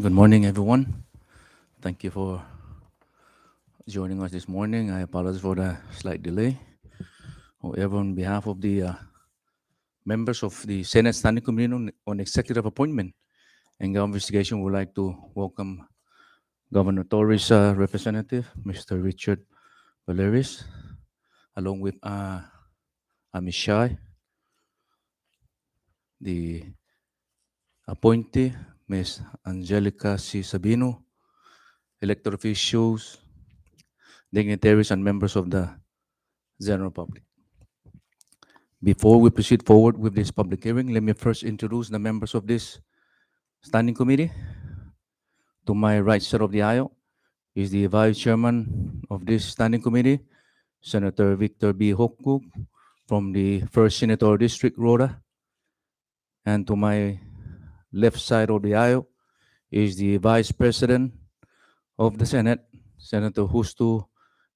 Good morning, everyone. Thank you for joining us this morning. I apologize for the slight delay. However, on behalf of the members of the Senate Standing Committee on Executive Appointment and Government Investigation, we would like to welcome Governor Torres' representative, Mr. Richard Valeris, along with Ms. Shai, the appointee, Ms. Angelica C. Sabino, elected officials, dignitaries, and members of the general public. Before we proceed forward with this public hearing, let me first introduce the members of this standing committee. To my right side of the aisle is the vice chairman of this standing committee, Senator Victor B. Hockuk from the 1st Senatorial District, Rota. And to my left side of the aisle is the vice president of the Senate, Senator Justo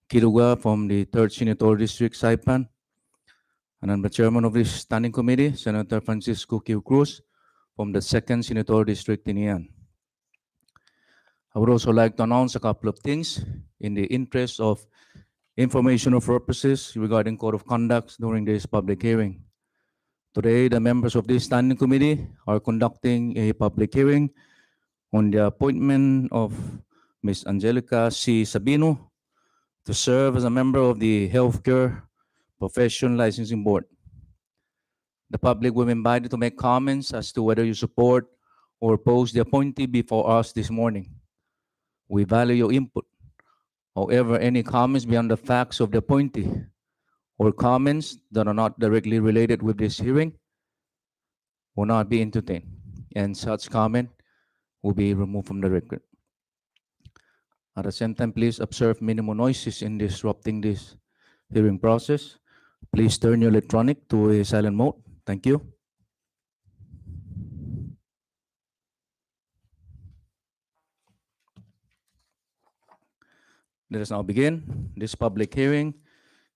Kiruga from the 3rd Senatorial District, Saipan. And I'm the chairman of this standing committee, Senator Francisco Q. Cruz from the 2nd Senatorial District, Tinian. I would also like to announce a couple of things in the interest of informational purposes regarding code of conduct during this public hearing. Today, the members of this standing committee are conducting a public hearing on the appointment of Ms. Angelica C. Sabino to serve as a member of the Healthcare Profession Licensing Board. The public will be invited to make comments as to whether you support or oppose the appointee before us this morning. We value your input. However, any comments beyond the facts of the appointee or comments that are not directly related with this hearing will not be entertained, and such comment will be removed from the record. At the same time, please observe minimal noises in disrupting this hearing process. Please turn your electronic to a silent mode. Thank you. Let us now begin. This public hearing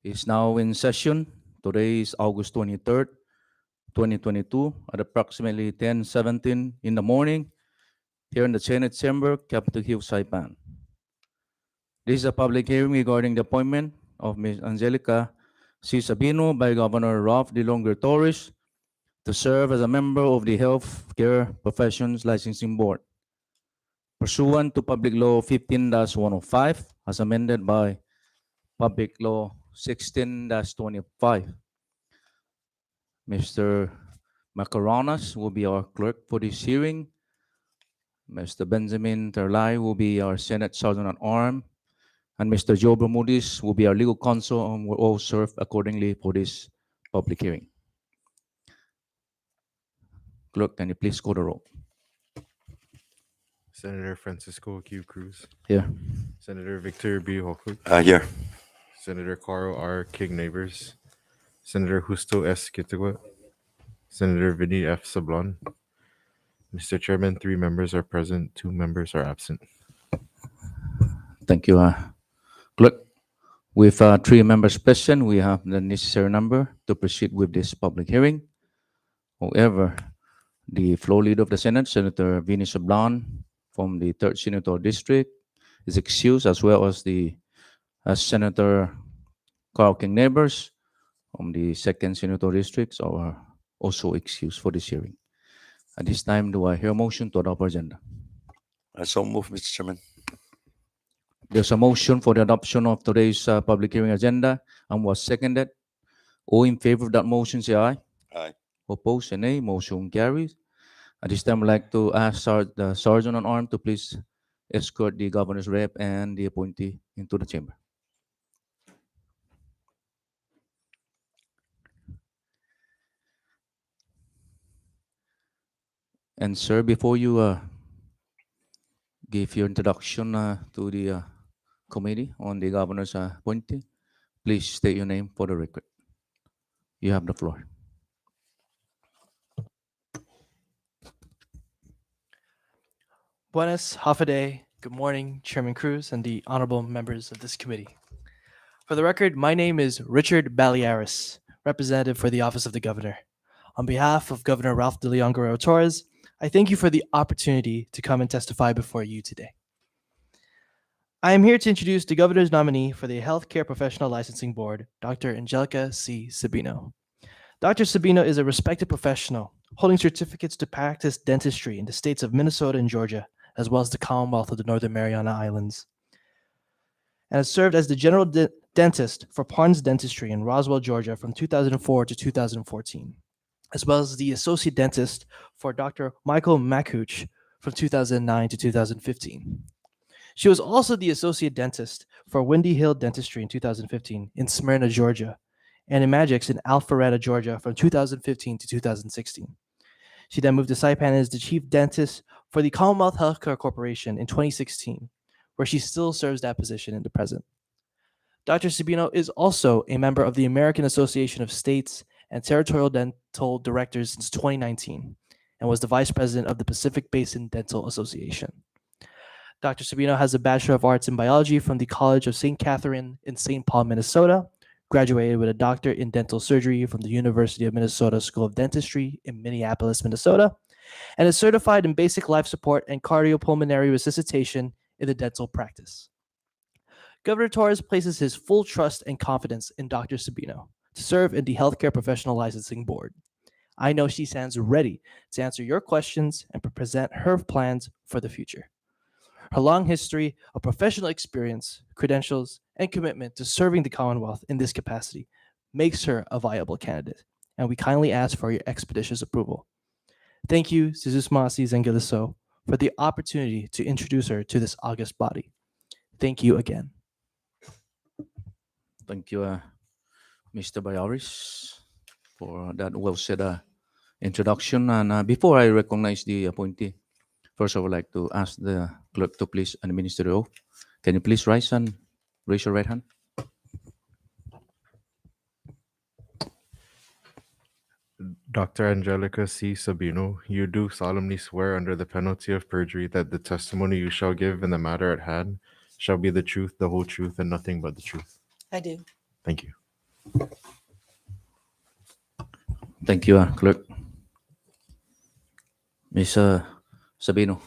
is now in session. Today is August 23rd, 2022 at approximately 10:17 in the morning here in the Senate Chamber, Capitol Hill, Saipan. This is a public hearing regarding the appointment of Ms. Angelica C. Sabino by Governor Ralph D. Longer Torres to serve as a member of the Healthcare Professions Licensing Board, pursuant to Public Law 15-105, as amended by Public Law 16-25. Mr. Macaronas will be our clerk for this hearing. Mr. Benjamin Terlai will be our Senate Sergeant at Arms, and Mr. Joe Bermudez will be our legal counsel, and will all serve accordingly for this public hearing. Clerk, can you please call the roll? Senator Francisco Q. Cruz. Here. Senator Victor B. Hockuk. Here. Senator Carl R. King Neighbors. Senator Justo S. Kitagua. Senator Vinny F. Sablon. Mr. Chairman, 3 members are present, 2 members are absent. Thank you, Clerk. With 3 members present, we have the necessary number to proceed with this public hearing. However, the floor leader of the Senate, Senator Vinny Sablon from the 3rd Senatorial District, is excused, as well as Senator Carl King Neighbors from the 2nd Senatorial District are also excused for this hearing. At this time, do I hear a motion to adopt our agenda? I so move, Mr. Chairman. There's a motion for the adoption of today's public hearing agenda and was seconded. All in favor of that motion, say aye. Aye. Opposed, say nay. Motion carries. At this time, I'd like to ask the Sergeant at Arms to please escort the governor's rep and the appointee into the chamber. And sir, before you give your introduction to the committee on the governor's appointee, please state your name for the record. You have the floor. Buenas, Hafaday. Good morning, Chairman Cruz and the honorable members of this committee. For the record, my name is Richard Balearis, representative for the Office of the Governor. On behalf of Governor Ralph de Leon Guerrero Torres, I thank you for the opportunity to come and testify before you today. I am here to introduce the governor's nominee for the Healthcare Professional Licensing Board, Dr. Angelica C. Sabino. Dr. Sabino is a respected professional holding certificates to practice dentistry in the states of Minnesota and Georgia, as well as the Commonwealth of the Northern Mariana Islands, and has served as the general dentist for Parnes Dentistry in Roswell, Georgia from 2004 to 2014, as well as the associate dentist for Dr. Michael Makuch from 2009 to 2015. She was also the associate dentist for Windy Hill Dentistry in 2015 in Smyrna, Georgia, and Imagix in Alpharetta, Georgia from 2015 to 2016. She then moved to Saipan as the chief dentist for the Commonwealth Healthcare Corporation in 2016, where she still serves that position in the present. Dr. Sabino is also a member of the American Association of States and Territorial Dental Directors since 2019 and was the vice president of the Pacific Basin Dental Association. Dr. Sabino has a Bachelor of Arts in Biology from the College of St. Catherine in St. Paul, Minnesota, graduated with a doctorate in dental surgery from the University of Minnesota School of Dentistry in Minneapolis, Minnesota, and is certified in basic life support and cardiopulmonary resuscitation in the dental practice. Governor Torres places his full trust and confidence in Dr. Sabino to serve in the Healthcare Professional Licensing Board. I know she stands ready to answer your questions and present her plans for the future. Her long history of professional experience, credentials, and commitment to serving the Commonwealth in this capacity makes her a viable candidate, and we kindly ask for your expeditious approval. Thank you, Sizusmasi Zengiliso, for the opportunity to introduce her to this august body. Thank you again. Thank you, Mr. Bayaris, for that well-said introduction. And before I recognize the appointee, first I would like to ask the clerk to please administer the oath. Can you please rise and raise your right hand? Dr. Angelica C. Sabino, you do solemnly swear under the penalty of perjury that the testimony you shall give in the matter at hand shall be the truth, the whole truth, and nothing but the truth. I do. Thank you. Thank you, clerk. Ms. Sabino,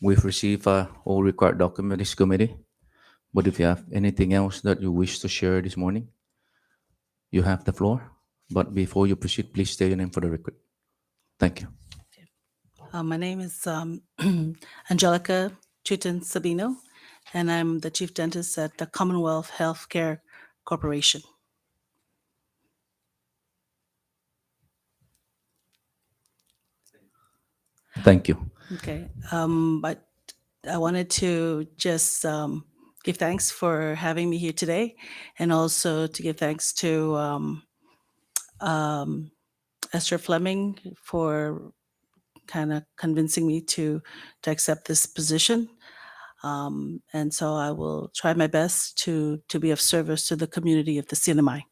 we've received all required documents this committee, but if you have anything else that you wish to share this morning, you have the floor. But before you proceed, please state your name for the record. Thank you. My name is Angelica Chutin Sabino, and I'm the chief dentist at the Commonwealth Healthcare Corporation. Thank you. Okay, but I wanted to just give thanks for having me here today, and also to give thanks to Esther Fleming for kind of convincing me to accept this position. And so I will try my best to be of service to the community of the CNMI.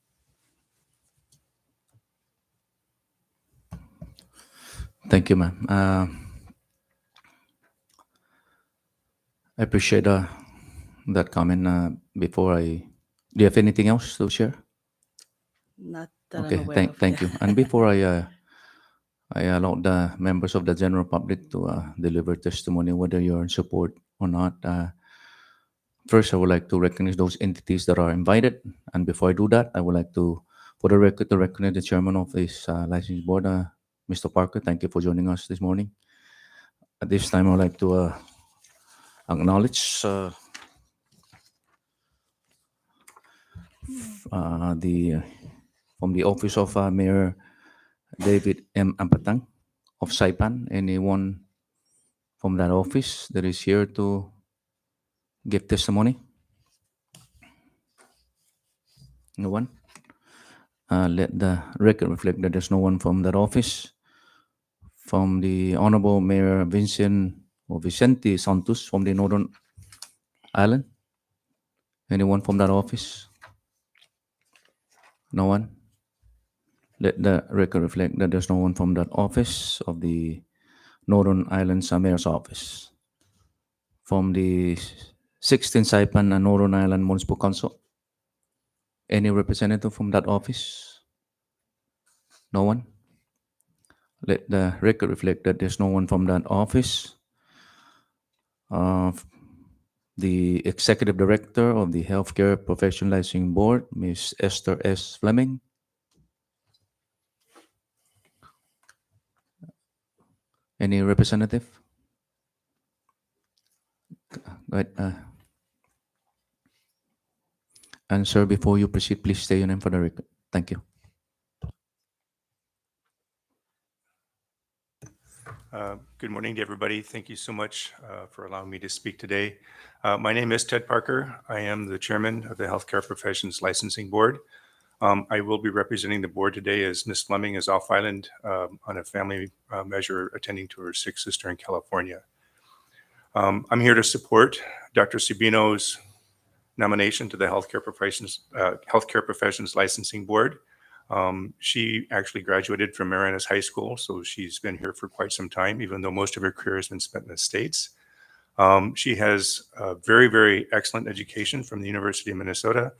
Thank you, ma'am. I appreciate that comment. Do you have anything else to share? Not that Okay, I'm aware of. thank you. And before I allow the members of the general public to deliver testimony, whether you're in support or not, first I would like to recognize those entities that are invited. And before I do that, I would like to, for the record, to recognize the chairman of this licensing board, Mr. Parker. Thank you for joining us this morning. At this time, I would like to acknowledge from the office of Mayor David M. Ampatang of Saipan, anyone from that office that is here to give testimony? No one? Let the record reflect that there's no one from that office. From the Honorable Mayor Vicente Santos from the Northern Island. Anyone from that office? No one? Let the record reflect that there's no one from that office of the Northern Islands Mayor's Office. From the 16th Saipan and Northern Island Municipal Council. Any representative from that office? No one? let the record reflect that there's no one from that office. The Executive Director of the Healthcare Professional Licensing Board, Ms. Esther S. Fleming. Any representative? Go ahead. And sir, before you proceed, please state your name for the record. Thank you. Good morning to everybody. Thank you so much for allowing me to speak today. My name is Ted Parker. I am the chairman of the Healthcare Professions Licensing Board. I will be representing the board today as Ms. Fleming is off island on a family measure attending to her sick sister in California. I'm here to support Dr. Sabino's nomination to the Healthcare Professions Licensing Board. She actually graduated from Marianas High School, so she's been here for quite some time, even though most of her career has been spent in the States. She has a very, very excellent education from the University of Minnesota,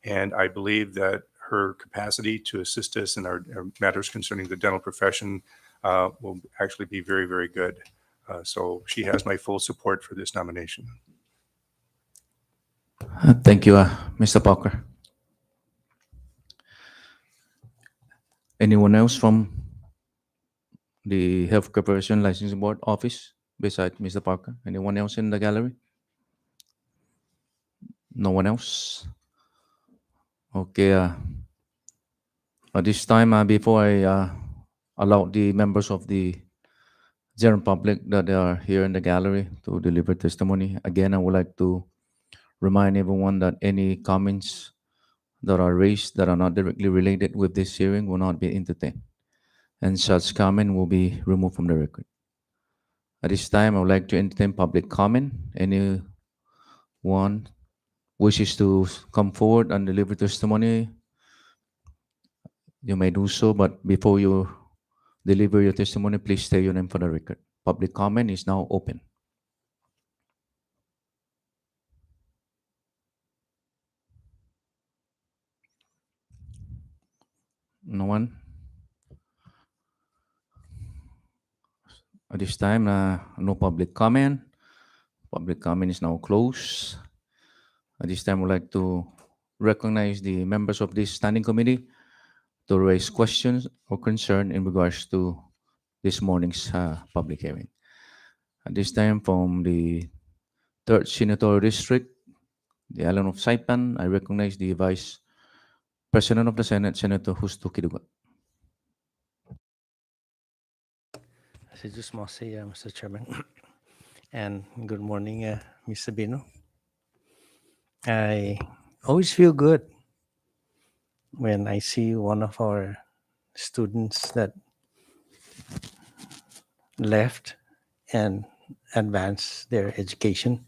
and I believe that her capacity to assist us in our matters concerning the dental profession will actually be very, very good. So she has my full support for this nomination. Thank you, Mr. Parker. Anyone else from the Healthcare Professional Licensing Board office besides Mr. Parker? Anyone else in the gallery? No one else? Okay. At this time, before I allow the members of the general public that are here in the gallery to deliver testimony, again, I would like to remind everyone that any comments that are raised that are not directly related with this hearing will not be entertained, and such comment will be removed from the record. At this time, I would like to entertain public comment. Anyone wishes to come forward and deliver testimony, you may do so, but before you deliver your testimony, please state your name for the record. Public comment is now open. No one? At this time, no public comment. Public comment is now closed. At this time, I would like to recognize the members of this standing committee to raise questions or concern in regards to this morning's public hearing. At this time, from the 3rd Senatorial District, the island of Saipan, I recognize the Vice President of the Senate, Senator Justo Kiduga. Just Mossy, Mr. Chairman. And good morning, Ms. Sabino. I always feel good when I see one of our students that left and advanced their education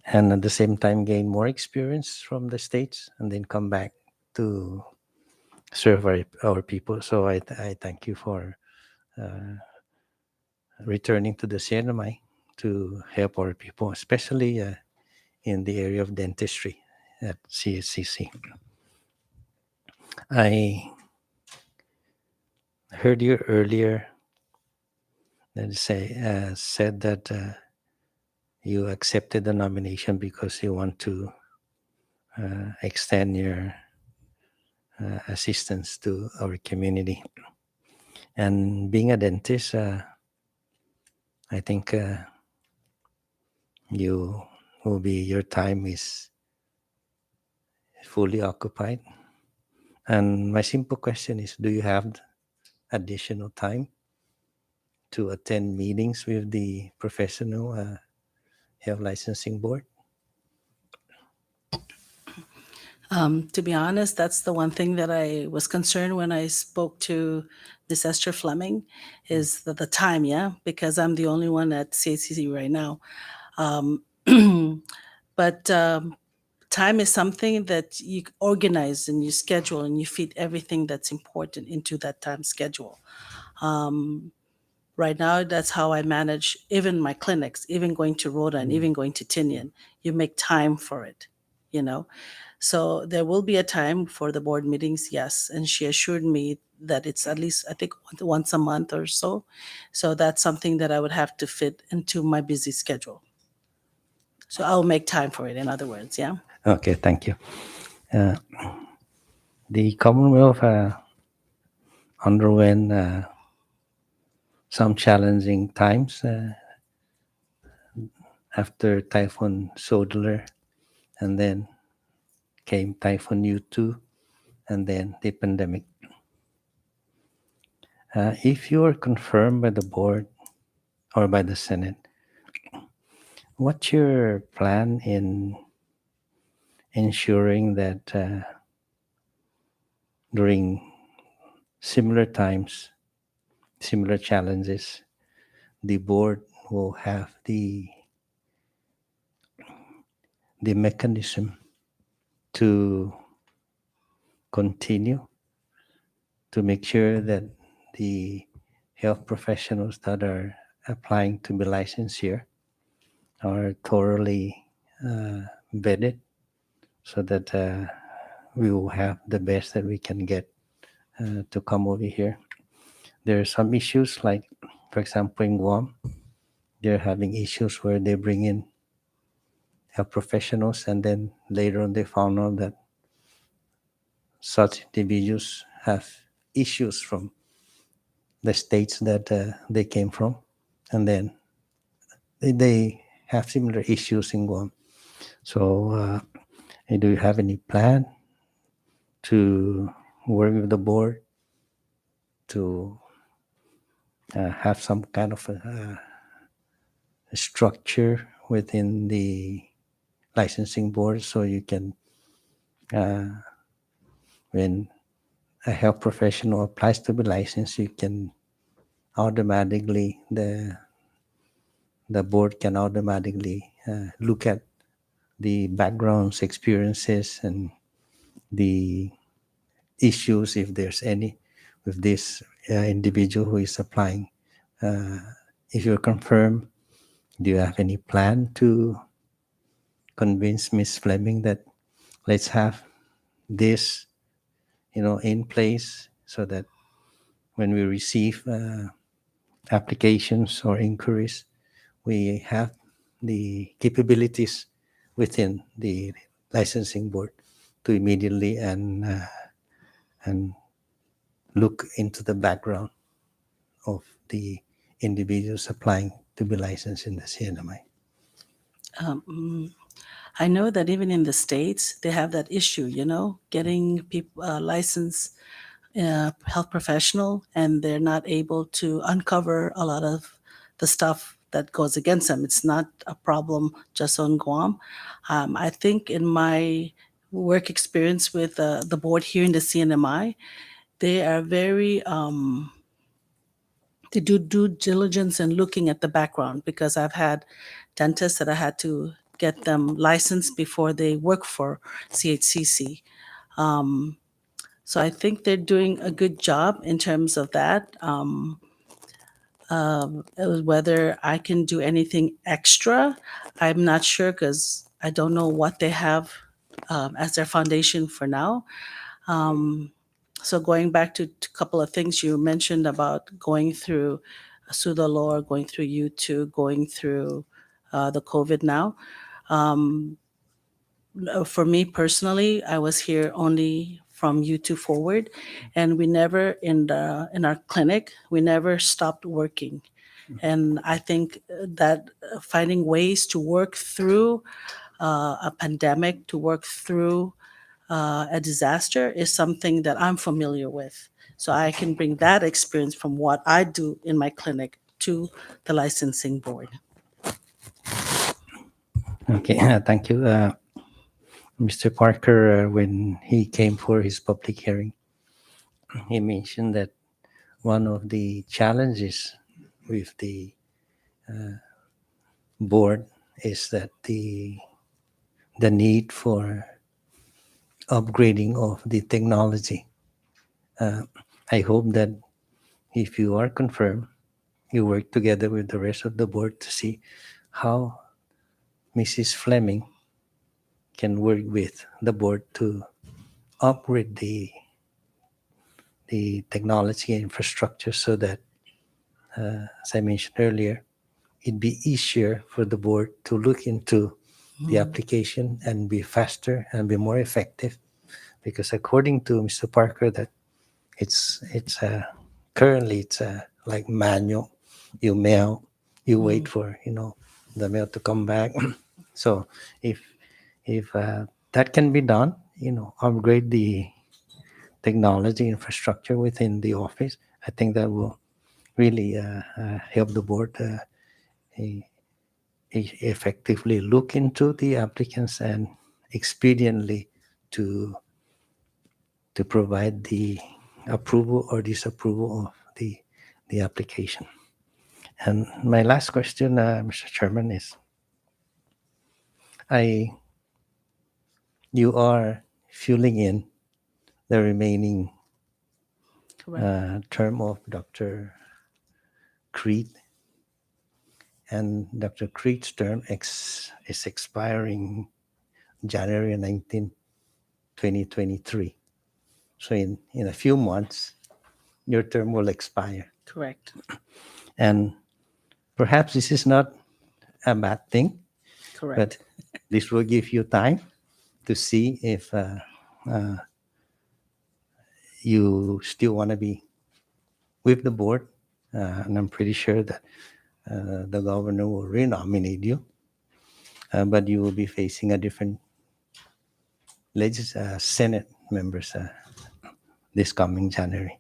and at the same time gain more experience from the States and then come back to serve our people. So I thank you for returning to the CNMI to help our people, especially in the area of dentistry at CSCC. I heard you earlier that said that you accepted the nomination because you want to extend your assistance to our community. And being a dentist, I think your time is fully occupied. And my simple question is, do you have additional time to attend meetings with the professional health licensing board? To be honest, that's the one thing that I was concerned when I spoke to Ms. Esther Fleming is the time, because I'm the only one at CACC right now. But time is something that you organize and you schedule and you fit everything that's important into that time schedule. Right now, that's how I manage even my clinics, even going to Rhoda and even going to Tinian. You make time for it, So there will be a time for the board meetings, yes. And she assured me that it's at least, I think, once a month or so. So that's something that I would have to fit into my busy schedule. So I'll make time for it, in other words, yeah. Okay, thank you. The Commonwealth underwent some challenging times after Typhoon Sodler, and then came Typhoon U2, and then the pandemic. If you are confirmed by the board or by the Senate, what's your plan in ensuring that during similar times, similar challenges, the board will have the mechanism to continue to make sure that the health professionals that are applying to be licensed here are thoroughly vetted, so that we will have the best that we can get to come over here. There are some issues, like, for example, in Guam, they're having issues where they bring in health professionals, and then later on they found out that such individuals have issues from the states that they came from, and then they have similar issues in Guam. So, do you have any plan to work with the board to have some kind of a structure within the licensing board, so you can, when a health professional applies to be licensed, you can automatically, the board can automatically look at the backgrounds, experiences, and the issues, if there's any, with this individual who is applying. If you're confirmed, do you have any plan to convince Ms. Fleming that let's have this, in place, so that when we receive applications or inquiries, we have the capabilities within the licensing board to immediately and look into the background of the individuals applying to be licensed in the CNMI. I know that even in the States, they have that issue, getting people licensed health professional, and they're not able to uncover a lot of the stuff that goes against them. It's not a problem just on Guam. I think in my work experience with the board here in the CNMI, they are very they do due diligence and looking at the background, because I've had dentists that I had to get them licensed before they work for CHCC. So I think they're doing a good job in terms of that. Whether I can do anything extra, I'm not sure, because I don't know what they have as their foundation for now. So going back to a couple of things you mentioned about going through Sudalore, going through U2, going through the COVID now. For me personally, I was here only from U2 forward, and we never in our clinic, we never stopped working. And I think that finding ways to work through a pandemic, to work through a disaster, is something that I'm familiar with. So I can bring that experience from what I do in my clinic to the licensing board. Okay, thank you. Mr. Parker, when he came for his public hearing, he mentioned that one of the challenges with the board is that the need for upgrading of the technology. I hope that if you are confirmed, you work together with the rest of the board to see how Mrs. Fleming can work with the board to upgrade the the technology infrastructure so that, as I mentioned earlier, it'd be easier for the board to look into the application and be faster and be more effective. Because according to Mr. Parker, that it's currently it's like manual. You mail, you wait for the mail to come back. So if that can be done, upgrade the technology infrastructure within the office, I think that will really help the board effectively look into the applicants and expediently to provide the approval or disapproval of the application. And my last question, Mr. Chairman, is you are filling in the remaining Correct. term of Dr. Creed, and Dr. Creed's term is expiring January 19, 2023. So in a few months, your term will expire. Correct. And perhaps this is not a bad thing, Correct. but this will give you time to see if you still want to be with the board. And I'm pretty sure that the governor will renominate you, but you will be facing a different Senate members this coming January.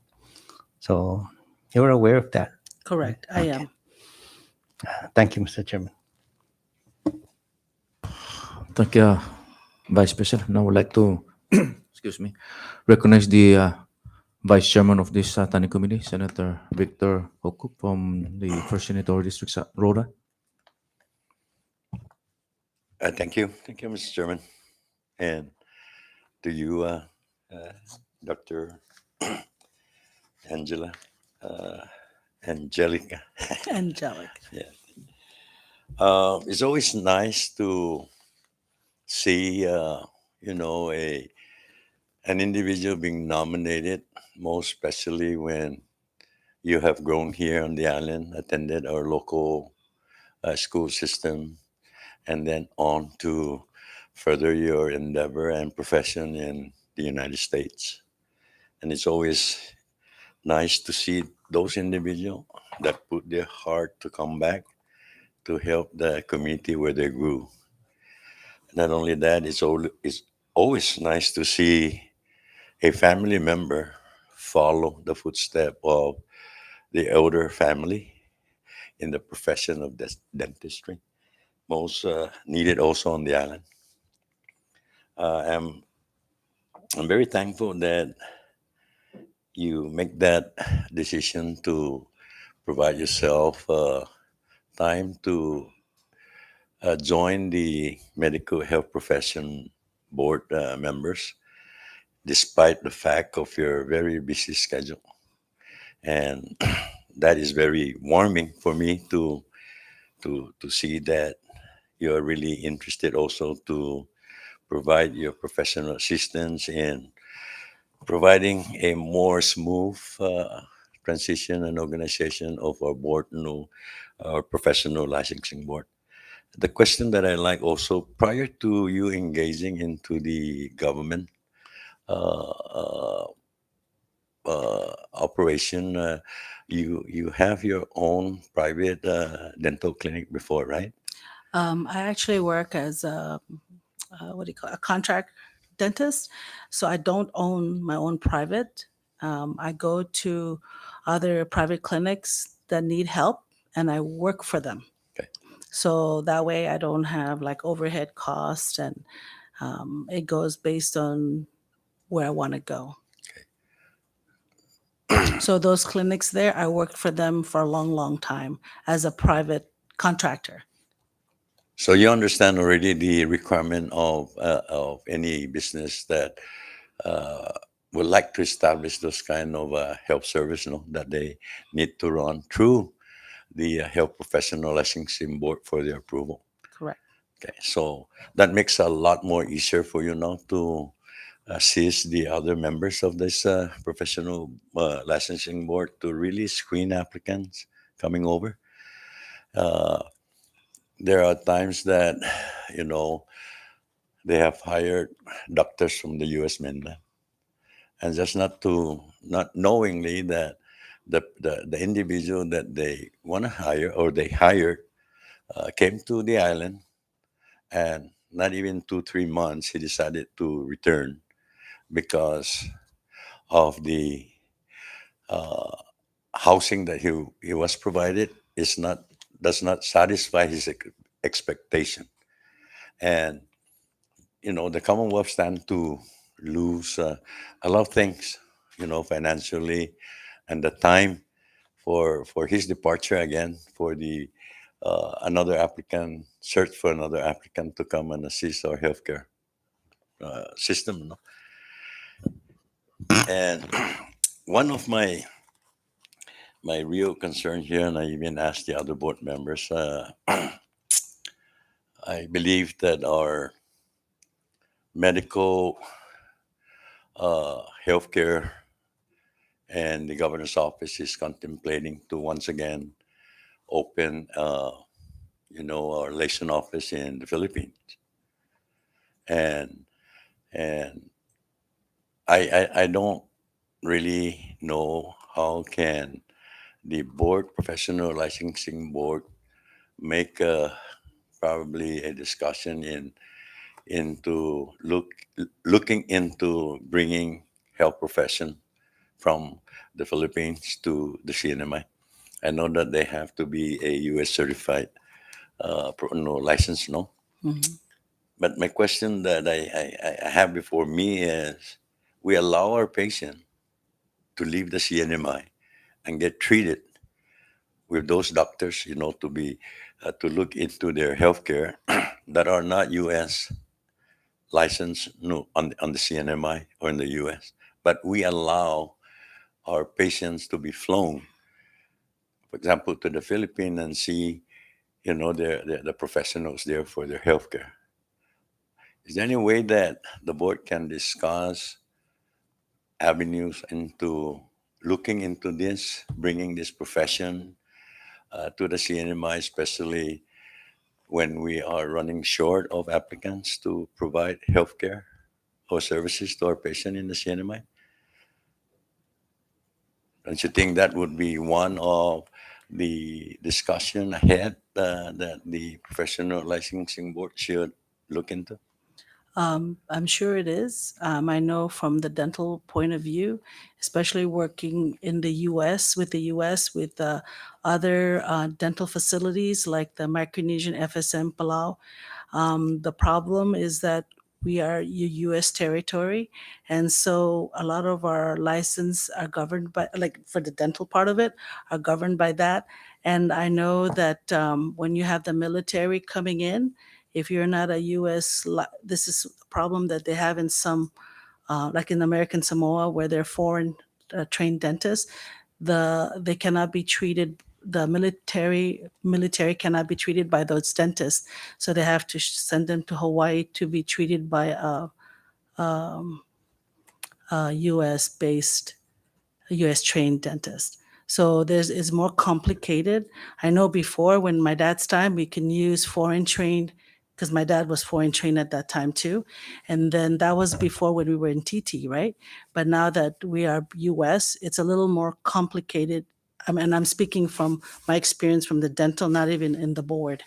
So you're aware of that. Correct. I am. Thank you, Mr. Chairman. Thank you, Vice President. Now I would like to, excuse me, recognize the Vice Chairman of this Tanning Committee, Senator Victor Hokuk from the 1st Senatorial District, Rhoda. Thank you. Thank you, Mr. Chairman. And to you, Dr. Angelica. Angelic. It's always nice to see, an individual being nominated, most especially when you have grown here on the island, attended our local school system, and then on to further your endeavor and profession in the United States. And it's always nice to see those individuals that put their heart to come back to help the community where they grew. Not only that, it's always nice to see a family member follow the footstep of the elder family in the profession of dentistry, most needed also on the island. I'm very thankful that you make that decision to provide yourself time to join the medical health profession board members, despite the fact of your very busy schedule. And that is very warming for me to see that you're really interested also to provide your professional assistance in providing a more smooth transition and organization of our board, our professional licensing board. The question that I like also, prior to you engaging into the government operation, you have your own private dental clinic before, right? I actually work as a contract dentist. So I don't own my own private. I go to other private clinics that need help and I work for them. Okay. So that way I don't have like overhead costs, and it goes based on where I want to go. So those clinics there, I worked for them for a long, long time as a private contractor. So you understand already the requirement of any business that would like to establish those kind of health service, that they need to run through the health professional licensing board for their approval. Correct. Okay, so that makes a lot more easier for you now to assist the other members of this professional licensing board to really screen applicants coming over. Uh, there are times that, you know, they have hired doctors from the U.S. mainland, and just not knowingly that the individual that they want to hire or they hired came to the island, and not even 2 3 months he decided to return because of the uh, housing that he was provided is not does not satisfy his expectation. And you know, the Commonwealth stand to lose a lot of things, you know, financially, and the time for his departure again, for the another applicant, search for another applicant to come and assist our healthcare system. No? And one of my real concern here, and I even asked the other board members, I believe that our medical healthcare and the governor's office is contemplating to once again open, you know, our liaison office in the Philippines. And and I don't really know how can the board, professional licensing board, make probably a discussion into looking into bringing health profession from the Philippines to the CNMI. I know that they have to be a U.S. certified license, no? Mhm. But my question that I have before me is, we allow our patient to leave the CNMI and get treated with those doctors, you know, to be to look into their healthcare that are not U.S. licensed, no, on the CNMI or in the U.S. But we allow our patients to be flown, for example, to the Philippines and see, you know, the professionals there for their healthcare. Is there any way that the board can discuss avenues into looking into this, bringing this profession to the CNMI, especially when we are running short of applicants to provide healthcare or services to our patient in the CNMI? Don't you think that would be one of the discussion ahead that the professional licensing board should look into? I'm sure it is. I know from the dental point of view, especially working in the U.S. with other dental facilities like the Micronesian FSM Palau. The problem is that we are U.S. territory, and so a lot of our license are governed by, like for the dental part of it, are governed by that. And I know that when you have the military coming in, if you're not a U.S., this is a problem that they have in some, like in American Samoa, where they're foreign trained dentists. They cannot be treated. The military cannot be treated by those dentists, so they have to send them to Hawaii to be treated by a U.S. based, a U.S. trained dentist. So it's more complicated. I know before, when my dad's time, we can use foreign trained, because my dad was foreign trained at that time too. And then that was before when we were in TT, right? But now that we are US, it's a little more complicated. I mean, I'm speaking from my experience from the dental, not even in the board.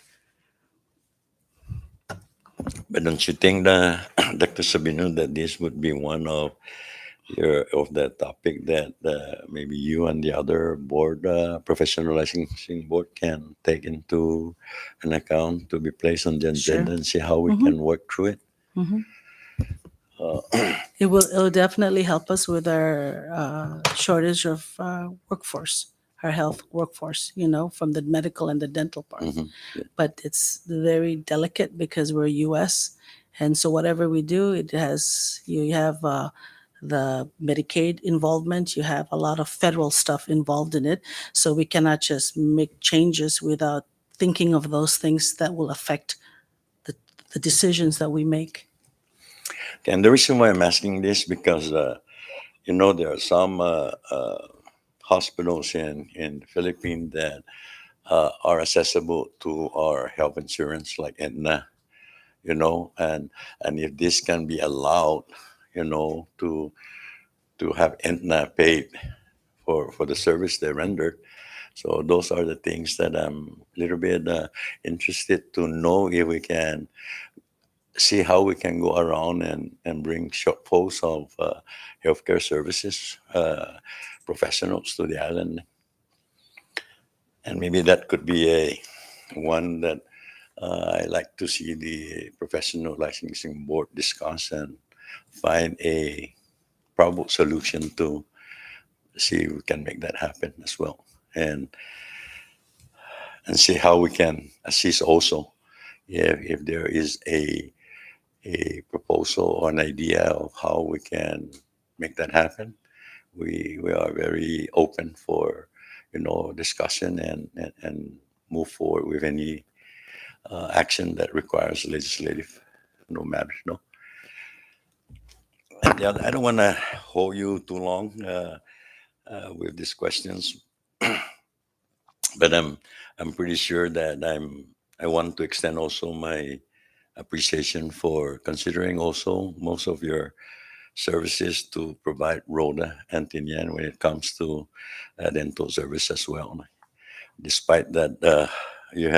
But don't you think, Dr. Sabino, that this would be one of the topic that maybe you and the other board, professional licensing board, can take into an account to be placed on the Sure. agenda and see how we Mhm. can work through it? Mhm. Uh, It'll definitely help us with our shortage of workforce, our health workforce, from the medical and the dental part. mhm. But it's very delicate because we're U.S. And so whatever we do, you have the Medicaid involvement, you have a lot of federal stuff involved in it. So we cannot just make changes without thinking of those things that will affect the decisions that we make. Okay, and the reason why I'm asking this because there are some hospitals in the Philippines that are accessible to our health insurance, like Aetna, and if this can be allowed, to have Aetna paid for the service they render. So those are the things that I'm a little bit interested to know if we can see how we can go around and bring shortfalls of healthcare services professionals to the island. And maybe that could be a one that I like to see the professional licensing board discuss and find a probable solution to see if we can make that happen as well. And see how we can assist also if there is a proposal or an idea of how we can make that happen. We are very open for discussion and move forward with any action that requires legislative no matter. No. And I don't want to hold you too long with these questions, but I'm pretty sure that I want to extend also my appreciation for considering also most of your services to provide Rhoda and Tinian when it comes to dental service as well. Despite that, you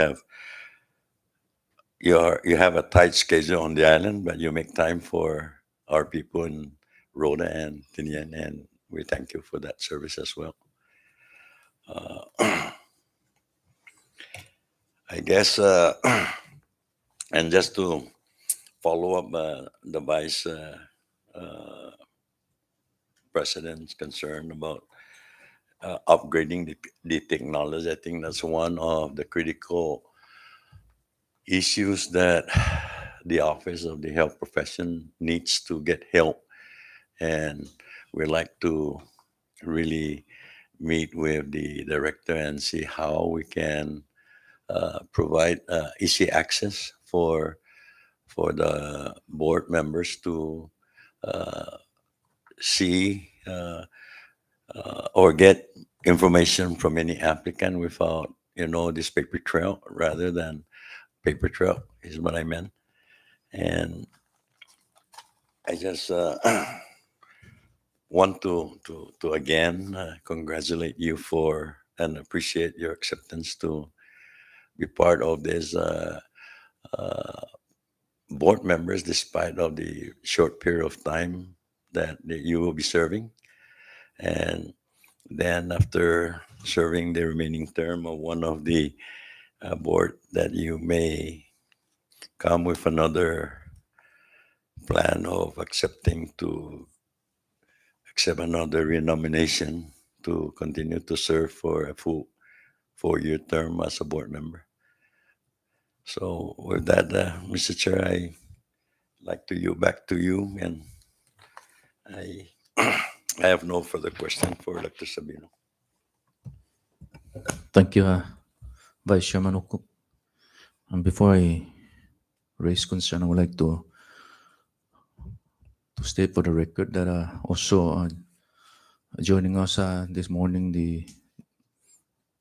have a tight schedule on the island, but you make time for our people in Rhoda and Tinian, and we thank you for that service as well. I guess, and just to follow up the vice president's concern about upgrading the technology, I think that's one of the critical issues that the Office of the Health Profession needs to get help. And we like to really meet with the director and see how we can provide easy access for the board members to see or get information from any applicant without this paper trail, rather than paper trail is what I meant. And I just want to again congratulate you for and appreciate your acceptance to be part of this board members, despite of the short period of time that you will be serving. And then after serving the remaining term of one of the board, that you may come with another plan of accept another renomination to continue to serve for a full 4-year term as a board member. So with that, Mr. Chair, I like to yield back to you, and I I have no further question for Dr. Sabino. Thank you, Vice Chairman Ukuk. And before I raise concern, I would like to state for the record that also joining us this morning, the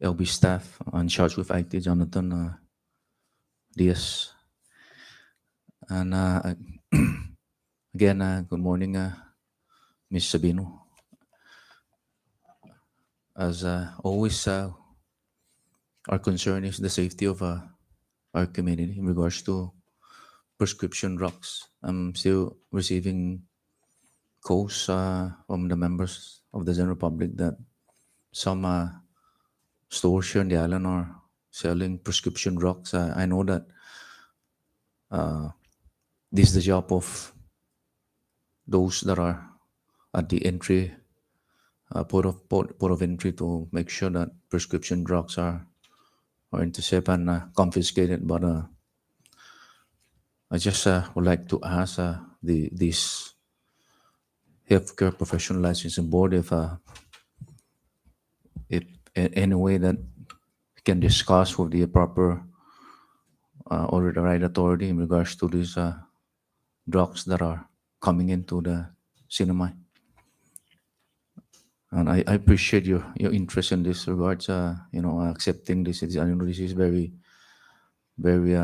LB staff in charge with IT, Jonathan Diaz. And again, good morning, Ms. Sabino. As always, our concern is the safety of our community in regards to prescription drugs. I'm still receiving calls from the members of the general public that some stores here in the island are selling prescription drugs. I know that this is the job of those that are at the entry port of entry to make sure that prescription drugs are intercepted and confiscated. But I just would like to ask this healthcare professional licensing board if any way that we can discuss with the proper or the right authority in regards to these drugs that are coming into the cinema. And I appreciate your interest in this regards, accepting this. I know this is very, very,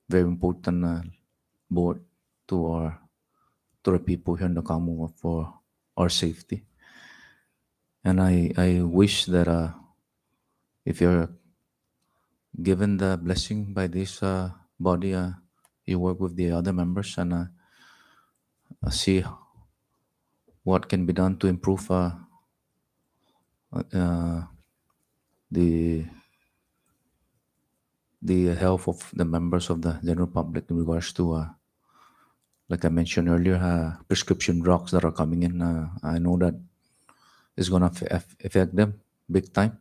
very important board to the people here in the Commonwealth for our safety. And I wish that if you're given the blessing by this body, you work with the other members and see what can be done to improve the health of the members of the general public in regards to, like I mentioned earlier, prescription drugs that are coming in. I know that it's going to affect them big time,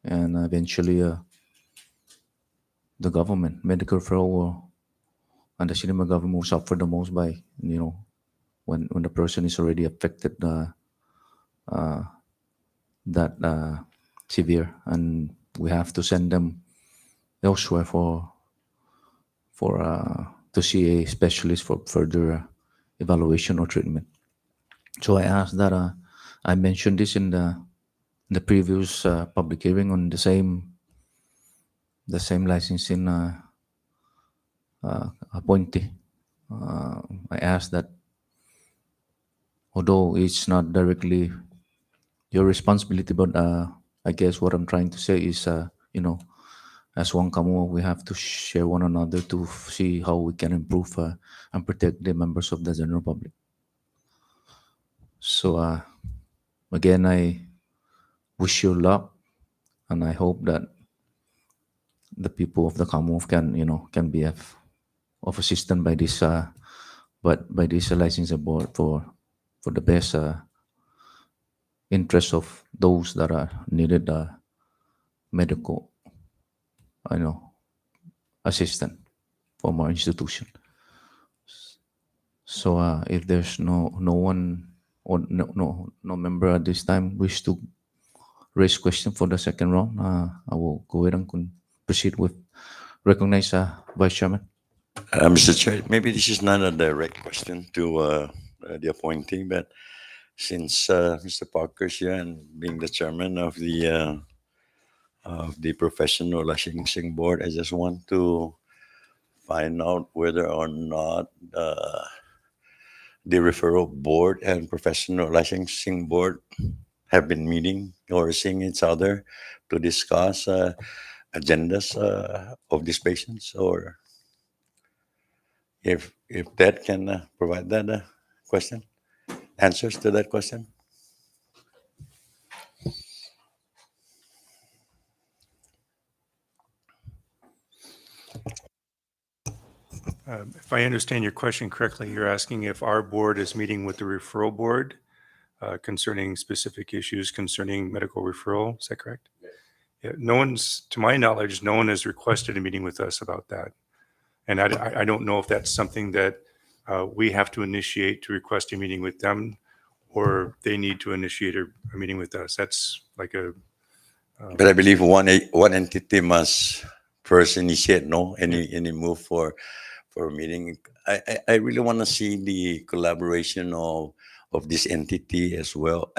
and eventually the government, medical referral, and the cinema government will suffer the most by, when the person is already affected that severe, and we have to send them elsewhere to see a specialist for further evaluation or treatment. So I asked that I mentioned this in the previous public hearing on the same licensing appointee. I asked that, although it's not directly your responsibility, but I guess what I'm trying to say is, as one Commonwealth, we have to share one another to see how we can improve and protect the members of the general public. So again, I wish you luck, and I hope that the people of the Commonwealth can be of assistance by this by this licensing board for the best interest of those that are needed medical assistance from our institution. So if there's no one or no member at this time wish to raise question for the second round, I will go ahead and proceed with recognize Vice Chairman. Mr. Chair, maybe this is not a direct question to the appointee, but since Mr. Parker is here and being the chairman of the Professional Licensing Board, I just want to find out whether or not the referral board and Professional Licensing Board have been meeting or seeing each other to discuss agendas of these patients, or if that can provide that answers to that question. If I understand your question correctly, you're asking if our board is meeting with the referral board concerning specific issues concerning medical referral. Is that correct? Yeah, to my knowledge, no one has requested a meeting with us about that. And I don't know if that's something that we have to initiate to request a meeting with them, or they need to initiate a meeting with us. That's like a. But I believe one entity must first initiate any move for a meeting. I really want to see the collaboration of this entity as well